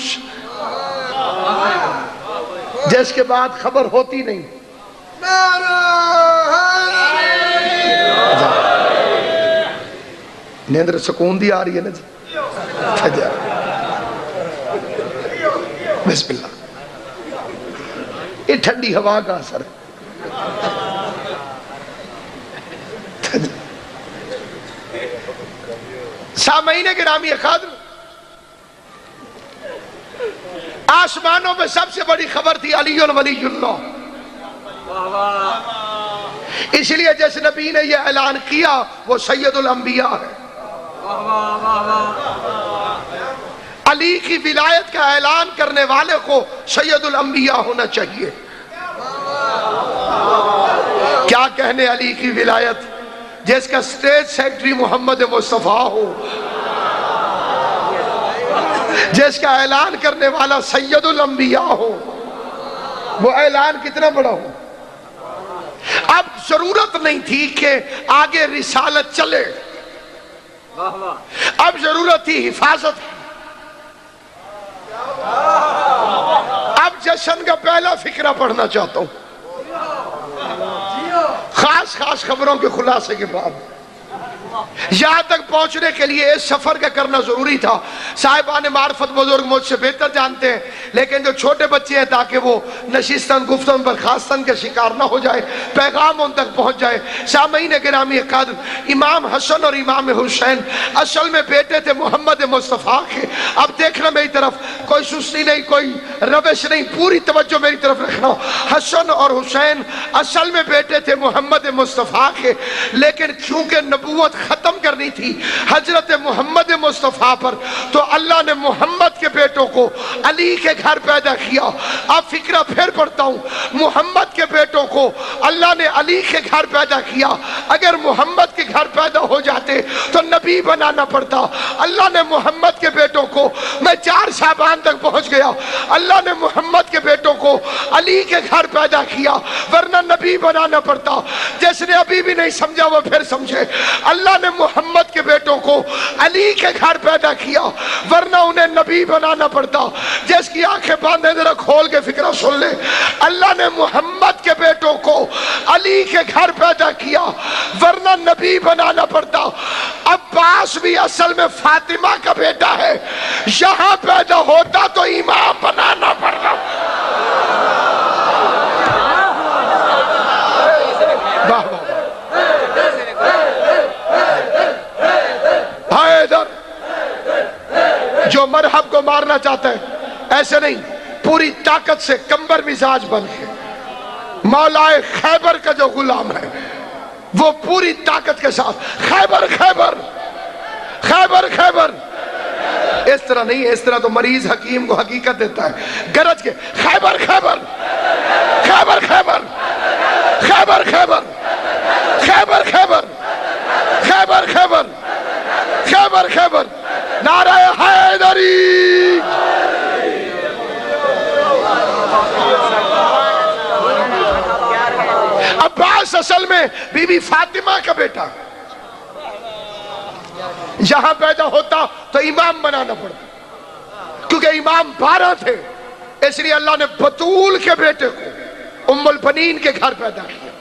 جس کے بعد خبر ہوتی نہیں۔ نیندر سکون دی آ رہی ہے نا جی؟ بسم اللہ، یہ ٹھنڈی ہوا کا اثر ہے۔ سامعین گرامی قدر، آسمانوں میں سب سے بڑی خبر تھی علی ولی اللہ۔ اس لیے جس نبی نے یہ اعلان کیا وہ سید الانبیاء ہے۔ علی کی ولایت کا اعلان کرنے والے کو سید الانبیاء ہونا چاہیے۔ کیا کہنے علی کی ولایت، جس کا اسٹیٹ سیکرٹری محمد مصطفیٰ ہو، جس کا اعلان کرنے والا سید الانبیاء ہو، وہ اعلان کتنا بڑا ہو۔ اب ضرورت نہیں تھی کہ آگے رسالت چلے، اب ضرورت تھی حفاظت۔ اب جشن کا پہلا فقرہ پڑھنا چاہتا ہوں، خاص خبروں کے خلاصے کے بعد۔ یہاں تک پہنچنے کے لیے اس سفر کا کرنا ضروری تھا۔ صاحبان معرفت بزرگ مجھ سے بہتر جانتے ہیں، لیکن جو چھوٹے بچے ہیں تاکہ وہ نشستن گفتن برخاستن کے شکار نہ ہو جائے، پیغام ان تک پہنچ جائے۔ سامعین گرامی قدر، امام حسن اور امام حسین اصل میں بیٹے تھے محمد مصطفیٰ کے۔ اب دیکھنا میری طرف، کوئی سستی نہیں، کوئی روش نہیں، پوری توجہ میری طرف رکھنا۔ حسن اور حسین اصل میں بیٹے تھے محمد مصطفیٰ کے، لیکن چونکہ نبوت ختم کرنی تھی حضرت محمد مصطفیٰ پر، تو اللہ نے محمد کے بیٹوں کو علی کے گھر پیدا کیا۔ اب فکرہ پھر پڑھتا ہوں، محمد کے بیٹوں کو اللہ نے علی کے گھر پیدا کیا۔ اگر محمد کے گھر پیدا ہو جاتے تو نبی بنانا پڑتا۔ اللہ نے محمد کے بیٹوں کو، میں 4 شعبان تک پہنچ گیا، اللہ نے محمد کے بیٹوں کو علی کے گھر پیدا کیا، ورنہ نبی بنانا پڑتا۔ جس نے ابھی بھی نہیں سمجھا وہ پھر سمجھے۔ اللہ نے محمد کے بیٹوں کو علی کے گھر پیدا کیا، ورنہ انہیں نبی بنانا پڑتا۔ جس کی آنکھیں باندھے ذرا کھول کے فکرہ سن لے، اللہ نے محمد کے بیٹوں کو علی کے گھر پیدا کیا، ورنہ نبی بنانا پڑتا۔ عباس بھی اصل میں فاطمہ کا بیٹا ہے، یہاں پیدا ہوتا تو امام بنانا پڑتا۔ جو مرحب کو مارنا چاہتا ہے، ایسے نہیں، پوری طاقت سے کمبر مزاج بن کے مولائے خیبر کا جو غلام ہے وہ پوری طاقت کے ساتھ خیبر خیبر خیبر خیبر، اس طرح نہیں، اس طرح تو مریض حکیم کو حقیقت دیتا ہے، گرج کے خیبر خیبر خیبر خیبر خیبر خیبر خیبر خیبر خیبر خیبر خیبر خیبر، نعرہ حیدری۔ عباس اصل میں بی بی فاطمہ کا بیٹا، یہاں پیدا ہوتا تو امام بنانا پڑتا، کیونکہ امام 12 تھے، اس لیے اللہ نے بطول کے بیٹے کو ام البنین کے گھر پیدا کیا۔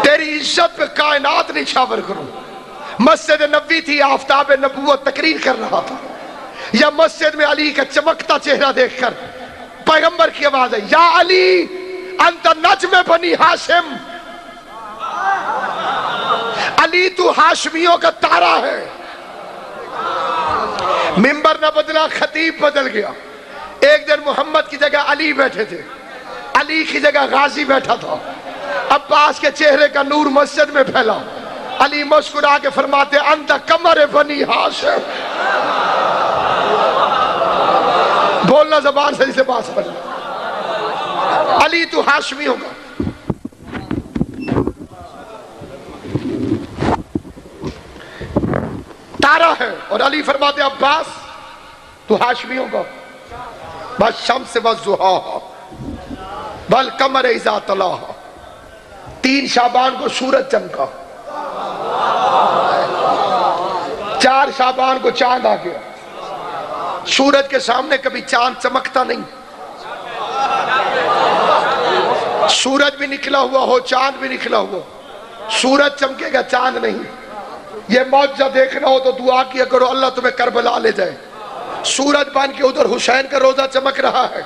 تیری عزت پہ کائنات نچھاور کروں۔ مسجد نبوی تھی، آفتاب نبوت تقریر کر رہا تھا، یا مسجد میں علی کا چمکتا چہرہ دیکھ کر پیغمبر کی آواز ہے، یا علی انت نجم بنی ہاشم، علی تو ہاشمیوں کا تارا ہے۔ منبر نہ بدلا، خطیب بدل گیا۔ ایک دن محمد کی جگہ علی بیٹھے تھے، علی کی جگہ غازی بیٹھا تھا۔ عباس کے چہرے کا نور مسجد میں پھیلا، علی مسکرا کے فرماتے انت قمر بنی ہاشم۔ بولنا زبان سے جسے باس پڑھ، علی تو ہاشمیوں کا، تارا ہے، اور علی فرماتے عباس تو ہاشمیوں کا، بس شمس والضحیٰ والقمر اذا تلاہا، 3 شعبان کو سورج چمکا، 4 شعبان کو چاند آ گیا۔ سورج کے سامنے کبھی چاند چمکتا نہیں، سورج بھی نکلا ہوا ہو، چاند بھی نکلا ہوا، سورج چمکے گا، چاند نہیں۔ یہ معجزہ دیکھنا ہو تو دعا کیا کرو اللہ تمہیں کربلا لے جائے۔ سورج بن کے ادھر حسین کا روزہ چمک رہا ہے،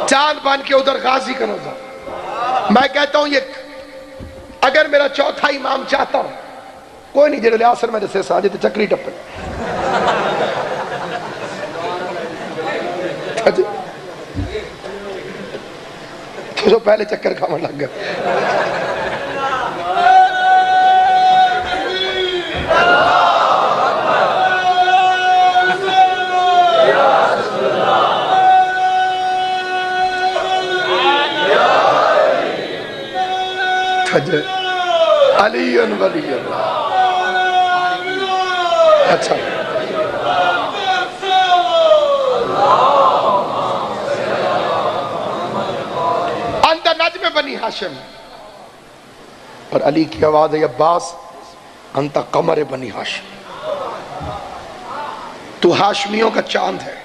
چاند بن کے ادھر غازی کا روزہ۔ میں کہتا ہوں یہ اگر میرا چوتھا امام چاہتا ہوں، کوئی نہیں جڑے لیاسر میں جیسے ساجے تے چکری ٹپے، تو پہلے چکر کھانے لگ گیا۔ علی ولی اللہ۔ اچھا انت نجم بنی ہاشم، اور علی کی آواز ہے عباس انت قمر بنی ہاشم، تو ہاشمیوں کا چاند ہے۔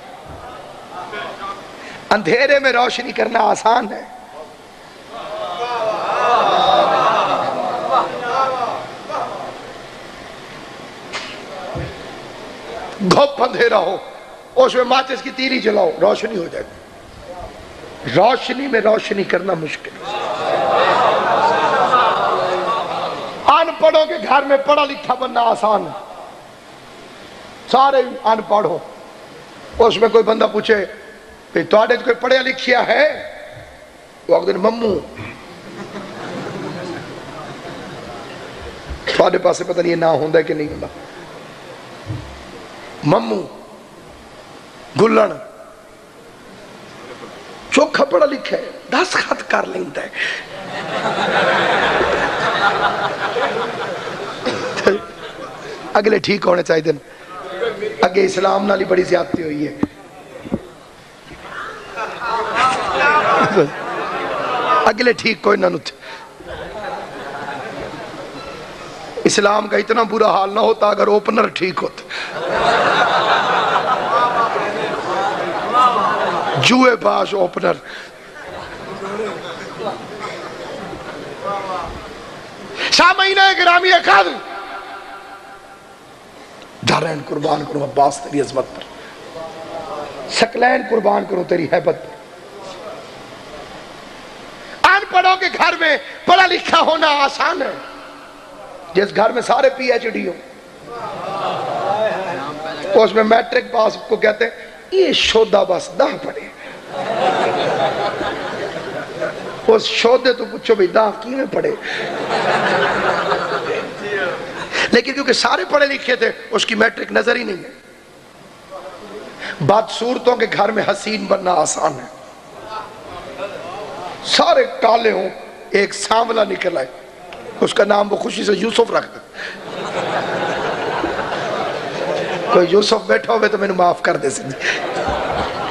اندھیرے میں روشنی کرنا آسان ہے، گھپ اندھیرا ہو اس میں ماچس کی تیری جلاؤ، روشنی ہو جائے گی۔ روشنی میں روشنی کرنا مشکل ہے۔ ان پڑھوں کے گھر میں پڑھا لکھا بننا آسان ہے، سارے ان پڑھ ہو، اس میں کوئی بندہ پوچھے تو کوئی پڑھیا لکھیا ہے، وہ اگر ممو تھوڑے پاسے پتہ نہیں یہ نہ ہوندہ ہے کہ نہیں ہوندہ، ممو گلن چوکھا پڑھا لکھا ہے، 10 خط کر لیندہ ہے۔ اگلے ٹھیک ہونے چاہیے دن، اگے اسلام نالی بڑی زیادتی ہوئی ہے، اگلے ٹھیک کوئی نہ نت۔ اسلام کا اتنا برا حال نہ ہوتا اگر اوپنر ٹھیک ہوتا، جوئے باز اوپنر۔ سامعین گرامی قدر، دارین قربان کروں عباس تیری عظمت پر، ثقلین قربان کروں تیری حیبت پر۔ ان پڑھوں کے گھر میں پڑھا لکھا ہونا آسان ہے، جس گھر میں سارے پی ایچ ڈی ہو، اس میں میٹرک پاس کو کہتے ہیں یہ شودہ بس 10 پڑھے، اس شودے تو پوچھو بھی 10 کی میں پڑھے، لیکن کیونکہ سارے پڑھے لکھے تھے اس کی میٹرک نظر ہی نہیں ہے۔ بدصورتوں کے گھر میں حسین بننا آسان ہے، سارے کالے ہوں ایک سانولا نکل آئے، اس کا نام وہ خوشی سے یوسف رکھ دے۔ کوئی یوسف بیٹھا ہوئے تو میں نے معاف کر دے سکتی،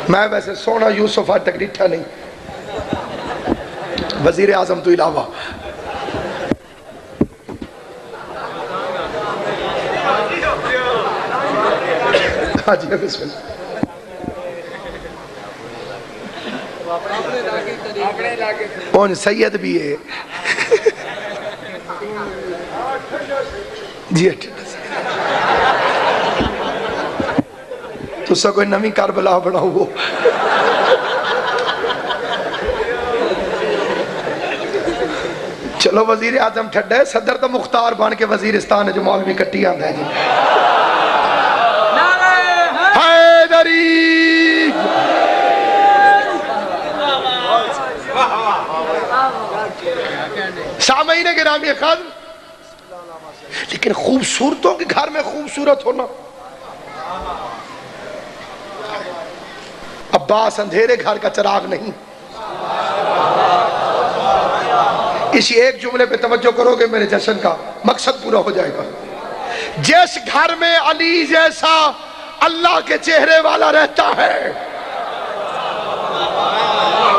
میں ویسے سونا یوسف آج تک ڈٹھا نہیں، وزیر اعظم تو علاوہ۔ ہاں جی بسم اللہ۔ کون سید بھی ہے جی، تو سا کوئی نمی کربلا بنا ہو۔ چلو وزیر اعظم ٹھڈا ہے، صدر تو مختار بان کے وزیرستان ہے جو مولوی کٹی آندہ ہے جی۔ حیدری سامعین گرامی قدر، لیکن خوبصورتوں کے گھر میں خوبصورت ہونا، عباس اندھیرے گھر کا چراغ نہیں. اسی ایک جملے پہ توجہ کرو گے میرے جشن کا مقصد پورا ہو جائے گا. جس گھر میں علی جیسا اللہ کے چہرے والا رہتا ہے،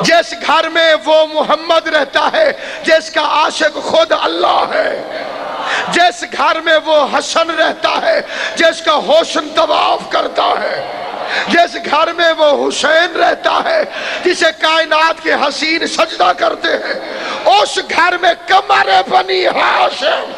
جس گھر میں وہ محمد رہتا ہے جس کا عاشق خود اللہ ہے، جس گھر میں وہ حسن رہتا ہے جس کا حسن طواف کرتا ہے، جس گھر میں وہ حسین رہتا ہے جسے کائنات کے حسین سجدہ کرتے ہیں، اس گھر میں قمر بنی ہاشم